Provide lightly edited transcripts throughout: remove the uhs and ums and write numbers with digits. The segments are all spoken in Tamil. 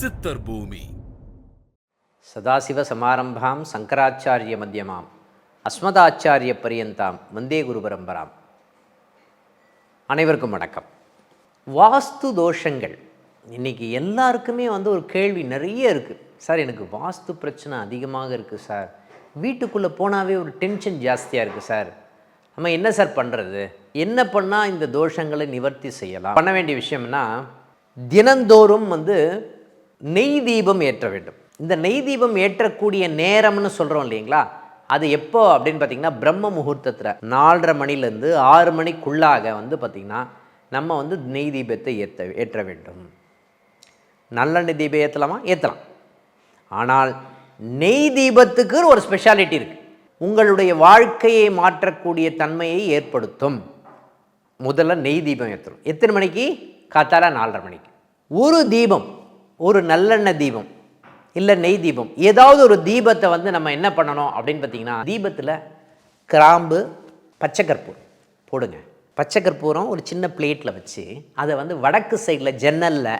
சித்தர் பூமி. சதாசிவ சமாரம்பாம் சங்கராச்சாரிய மத்தியமாம் அஸ்மதாச்சாரிய பரியந்தாம் வந்தே குரு பரம்பராம். அனைவருக்கும் வணக்கம். வாஸ்து தோஷங்கள் இன்றைக்கி எல்லாருக்குமே ஒரு கேள்வி நிறைய இருக்குது. சார், எனக்கு வாஸ்து பிரச்சனை அதிகமாக இருக்குது சார், வீட்டுக்குள்ளே போனாவே ஒரு டென்ஷன் ஜாஸ்தியாக இருக்குது சார், நம்ம என்ன சார் பண்ணுறது, என்ன பண்ணால் இந்த தோஷங்களை நிவர்த்தி செய்யலாம்? பண்ண வேண்டிய விஷயம்னா, தினந்தோறும் நெய் தீபம் ஏற்ற வேண்டும். இந்த நெய் தீபம் ஏற்றக்கூடிய நேரம்னு சொல்கிறோம் இல்லைங்களா, அது எப்போ அப்படின்னு பார்த்திங்கன்னா, பிரம்ம முகூர்த்தத்தில் 4:30 மணிலேருந்து 6 மணிக்குள்ளாக பார்த்திங்கன்னா நம்ம நெய் தீபத்தை ஏற்ற வேண்டும். நல்லெண்ணெய் தீபம் ஏற்றலாமா? ஏற்றலாம். ஆனால் நெய் தீபத்துக்கு ஒரு ஸ்பெஷாலிட்டி இருக்குது. உங்களுடைய வாழ்க்கையை மாற்றக்கூடிய தன்மையை ஏற்படுத்தும். முதல்ல நெய் தீபம் ஏற்றணும். எத்தனை மணிக்கு? காத்தால 4:30 மணிக்கு. ஒரு தீபம், ஒரு நல்லெண்ணெய் தீபம் இல்லை நெய் தீபம், ஏதாவது ஒரு தீபத்தை நம்ம என்ன பண்ணணும் அப்படின்னு பார்த்தீங்கன்னா, தீபத்தில் கிராம்பு, பச்சை கற்பூரம் போடுங்க. பச்சை கற்பூரம் ஒரு சின்ன பிளேட்டில் வச்சு அதை வடக்கு சைடில் ஜன்னலில்,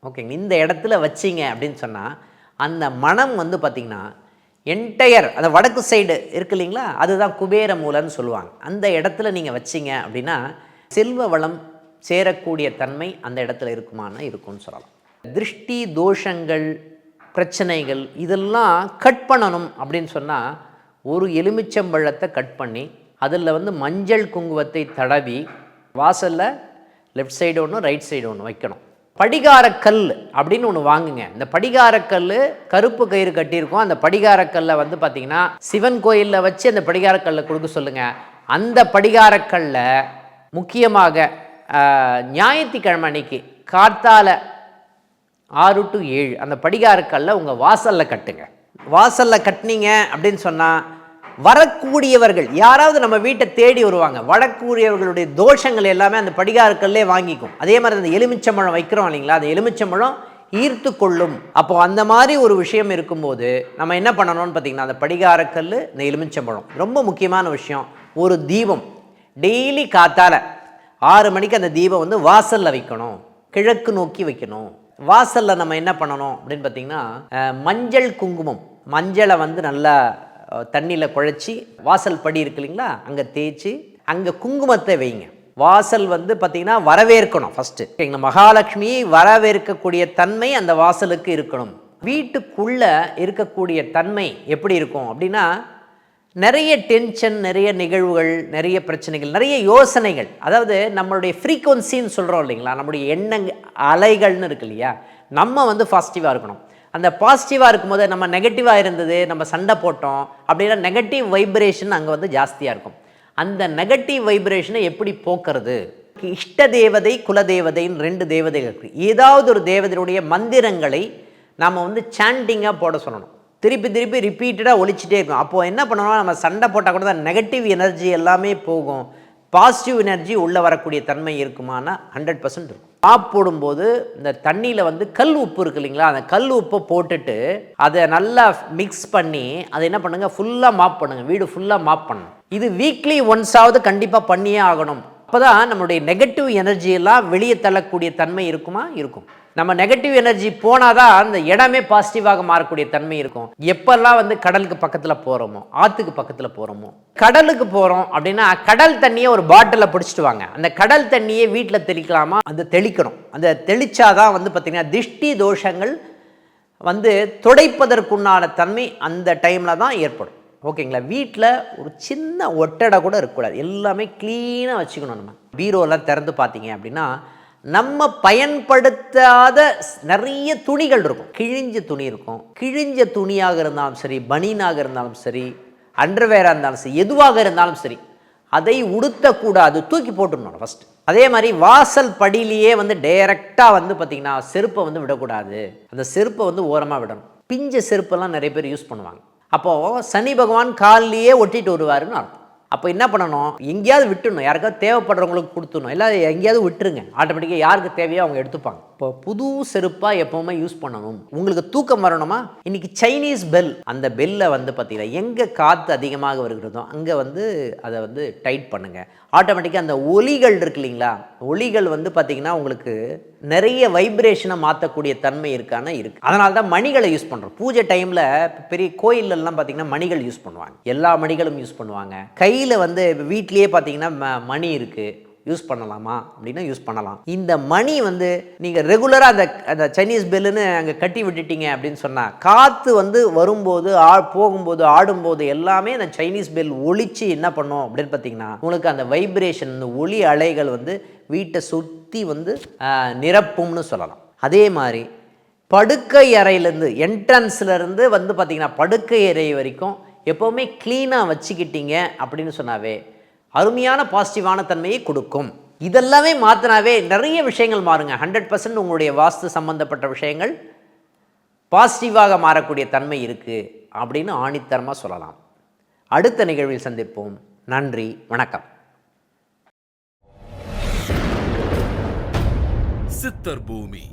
ஓகேங்க, இந்த இடத்துல வச்சிங்க அப்படின்னு சொன்னால் அந்த மனம் பார்த்திங்கன்னா என்டையர் அந்த வடக்கு சைடு இருக்கு இல்லைங்களா, அதுதான் குபேர மூலன்னு சொல்லுவாங்க. அந்த இடத்துல நீங்கள் வச்சிங்க அப்படின்னா செல்வ வளம் சேரக்கூடிய தன்மை அந்த இடத்துல இருக்கும்னு சொல்லலாம். திருஷ்டி தோஷங்கள் பிரச்சனைகள் இதெல்லாம் கட் பண்ணணும் அப்படின்னு சொன்னால், ஒரு எலுமிச்சம்பழத்தை கட் பண்ணி அதில் மஞ்சள் குங்குமத்தை தடவி வாசலில் லெஃப்ட் சைடு ஒன்று ரைட் சைடு ஒன்று வைக்கணும். படிகாரக்கல் அப்படின்னு ஒன்று வாங்குங்க. இந்த படிகாரக்கல் கருப்பு கயிறு கட்டியிருக்கோம். அந்த படிகாரக்கல்லை பார்த்திங்கன்னா சிவன் கோயிலில் வச்சு அந்த படிகாரக்கல்லை கொடுக்க சொல்லுங்கள். அந்த படிகாரக்கல்ல முக்கியமாக ஞாயிற்றுக்கிழமை அன்னைக்கு கார்த்தால 6 to 7 அந்த படிகாரக்கல்ல உங்கள் வாசலில் கட்டுங்க. வாசலில் கட்டினீங்க அப்படின்னு சொன்னால் வரக்கூடியவர்கள் யாராவது நம்ம வீட்டை தேடி வருவாங்க. வரக்கூடியவர்களுடைய தோஷங்கள் எல்லாமே அந்த படிகாரக்கல்லே வாங்கிக்கும். அதே மாதிரி அந்த எலுமிச்சம்பழம் வைக்கிறோம் இல்லைங்களா, அந்த எலுமிச்சம்பழம் ஈர்த்து கொள்ளும். அப்போது அந்த மாதிரி ஒரு விஷயம் இருக்கும்போது நம்ம என்ன பண்ணணும்னு பார்த்திங்கன்னா, அந்த படிகாரக்கல், இந்த எலுமிச்சம்பழம் ரொம்ப முக்கியமான விஷயம். ஒரு தீபம் டெய்லி காத்தால 6 மணிக்கு அந்த தீபம் வாசலில் வைக்கணும், கிழக்கு நோக்கி வைக்கணும். வாசலில் நம்ம என்ன பண்ணணும் அப்படின்னு பார்த்திங்கன்னா, மஞ்சள் குங்குமம், மஞ்சளை நல்லா தண்ணியில் குழைச்சி வாசல் படி இருக்கு இல்லைங்களா, அங்கே தேய்ச்சி அங்கே குங்குமத்தை வைங்க. வாசல் பார்த்திங்கன்னா வரவேற்கணும். ஃபஸ்ட்டு மகாலட்சுமியை வரவேற்கக்கூடிய தன்மை அந்த வாசலுக்கு இருக்கணும். வீட்டுக்குள்ளே இருக்கக்கூடிய தன்மை எப்படி இருக்கும் அப்படின்னா, நிறைய டென்ஷன், நிறைய நிகழ்வுகள், நிறைய பிரச்சனைகள், நிறைய யோசனைகள், அதாவது நம்மளுடைய ஃப்ரீக்குவன்சின்னு சொல்கிறோம் இல்லைங்களா, நம்முடைய எண்ணங்கள் அலைகள்னு இருக்கு இல்லையா, நம்ம பாசிட்டிவாக இருக்கணும். அந்த பாசிட்டிவாக இருக்கும்போது நம்ம நெகட்டிவாக இருந்தது, நம்ம சண்டை போட்டோம் அப்படின்னா நெகட்டிவ் வைப்ரேஷன் அங்கே ஜாஸ்தியாக இருக்கும். அந்த நெகட்டிவ் வைப்ரேஷனை எப்படி போக்குறது? இஷ்ட தேவதை, குலதேவதைன்னு 2 தேவதைகள் இருக்குது. ஏதாவது ஒரு தேவதையுடைய மந்திரங்களை நாம் சாண்டிங்காக போட சொல்லணும். திருப்பி திருப்பி ரிப்பீட்டடாக ஒழிச்சிட்டே இருக்கும். அப்போது என்ன பண்ணணும், நம்ம சண்டை போட்டால் கூட தான் நெகட்டிவ் எனர்ஜி எல்லாமே போகும். பாசிட்டிவ் எனர்ஜி உள்ளே வரக்கூடிய தன்மை இருக்குமானா 100% இருக்கும். மாப் போடும்போது இந்த தண்ணியில் கல் உப்பு இருக்குது இல்லைங்களா, அந்த கல் உப்பை போட்டுட்டு அதை நல்லா மிக்ஸ் பண்ணி அதை என்ன பண்ணுங்கள், ஃபுல்லாக மாப் பண்ணுங்கள். வீடு ஃபுல்லாக மாப் பண்ணணும். இது வீக்லி ஒன்ஸாவது கண்டிப்பாக பண்ணியே ஆகணும். அப்போ தான் நம்மளுடைய நெகட்டிவ் எனர்ஜியெல்லாம் வெளியே தள்ளக்கூடிய தன்மை இருக்குமா? இருக்கும். நம்ம நெகட்டிவ் எனர்ஜி போனால் தான் அந்த இடமே பாசிட்டிவாக மாறக்கூடிய தன்மை இருக்கும். எப்பெல்லாம் கடலுக்கு பக்கத்தில் போகிறோமோ, ஆற்றுக்கு பக்கத்தில் போகிறோமோ, கடலுக்கு போகிறோம் அப்படின்னா கடல் தண்ணியை ஒரு பாட்டிலில் பிடிச்சிட்டு வாங்க. அந்த கடல் தண்ணியை வீட்டில் தெளிக்கலாமா? அந்த தெளிக்கணும். அந்த தெளிச்சாதான் பார்த்திங்கன்னா திருஷ்டி தோஷங்கள் துடைப்பதற்குண்டான தன்மை அந்த டைமில் தான் ஏற்படும். ஓகேங்களா? வீட்டில் ஒரு சின்ன ஒட்டடை கூட இருக்கக்கூடாது. எல்லாமே க்ளீனாக வச்சுக்கணும். நம்ம பீரோலாம் திறந்து பார்த்தீங்க அப்படின்னா நம்ம பயன்படுத்தாத நிறைய துணிகள் இருக்கும். கிழிஞ்ச துணி இருக்கும். கிழிஞ்ச துணியாக இருந்தாலும் சரி, பனியனாக இருந்தாலும் சரி, அண்டர்வேராக இருந்தாலும் சரி, எதுவாக இருந்தாலும் சரி, அதை உடுத்தக்கூடாது, தூக்கி போட்டுடணும் ஃபஸ்ட்டு. அதே மாதிரி வாசல் படியிலேயே டைரெக்டாக பார்த்திங்கன்னா செருப்பை விடக்கூடாது. அந்த செருப்பை ஓரமாக விடணும். பிஞ்ச செருப்பெல்லாம் நிறைய பேர் யூஸ் பண்ணுவாங்க. அப்போது சனி பகவான் காலிலேயே ஒட்டிட்டு வருவாருன்னு அர்த்தம். அப்போ என்ன பண்ணணும், எங்கேயாவது விட்டுணும். யாருக்காவது தேவைப்படுறவங்களுக்கு கொடுத்துடணும். இல்லை எங்கேயாவது விட்டுருங்க. ஆட்டோமேட்டிக்காக யாருக்கு தேவையோ அவங்க எடுத்துப்பாங்க. அப்போ புது செருப்பாக எப்போவுமே யூஸ் பண்ணணும். உங்களுக்கு தூக்கம் வரணுமா, இன்றைக்கி சைனீஸ் பெல், அந்த பெல்லை வந்து பார்த்திங்கன்னா எங்கே காற்று அதிகமாக வருகிறதோ அங்கே வந்து அதை வந்து டைட் பண்ணுங்கள். ஆட்டோமேட்டிக்காக அந்த ஒலிகள் இருக்கு இல்லைங்களா, ஒலிகள் வந்து பார்த்திங்கன்னா உங்களுக்கு நிறைய வைப்ரேஷனை மாற்றக்கூடிய தன்மை இருக்குது. அதனால தான் மணிகளை யூஸ் பண்ணுறோம். பூஜை டைமில் பெரிய கோயிலெல்லாம் பார்த்திங்கன்னா மணிகள் யூஸ் பண்ணுவாங்க. எல்லா மணிகளும் யூஸ் பண்ணுவாங்க. கையில் வந்து வீட்லேயே பார்த்திங்கன்னா மணி இருக்குது, யூஸ் பண்ணலாமா அப்படின்னா யூஸ் பண்ணலாம். இந்த மணி வந்து நீங்கள் ரெகுலராக அந்த சைனீஸ் பெல்லுன்னு அங்கே கட்டி விட்டுட்டீங்க அப்படின்னு சொன்னால் காற்று வந்து வரும்போது போகும்போது ஆடும்போது எல்லாமே அந்த சைனீஸ் பெல் ஒலிச்சு என்ன பண்ணும் அப்படின்னு பார்த்தீங்கன்னா உங்களுக்கு அந்த வைப்ரேஷன், இந்த ஒலி அலைகள் வந்து வீட்டை சுற்றி வந்து நிரப்பும்னு சொல்லலாம். அதே மாதிரி படுக்கை அறையிலேருந்து என்ட்ரன்ஸ்லேருந்து வந்து பார்த்திங்கன்னா படுக்கை அறை வரைக்கும் எப்போவுமே க்ளீனாக வச்சுக்கிட்டீங்க அப்படின்னு சொன்னாவே அருமையான பாசிட்டிவான தன்மையை கொடுக்கும். இதெல்லாமே மாற்றினாவே நிறைய விஷயங்கள் மாறுங்க. 100% உங்களுடைய வாஸ்து சம்பந்தப்பட்ட விஷயங்கள் பாசிட்டிவாக மாறக்கூடிய தன்மை இருக்குது அப்படின்னு ஆணித்தரமாக சொல்லலாம். அடுத்த நிகழ்வில் சந்திப்போம். நன்றி, வணக்கம். சித்தர் பூமி.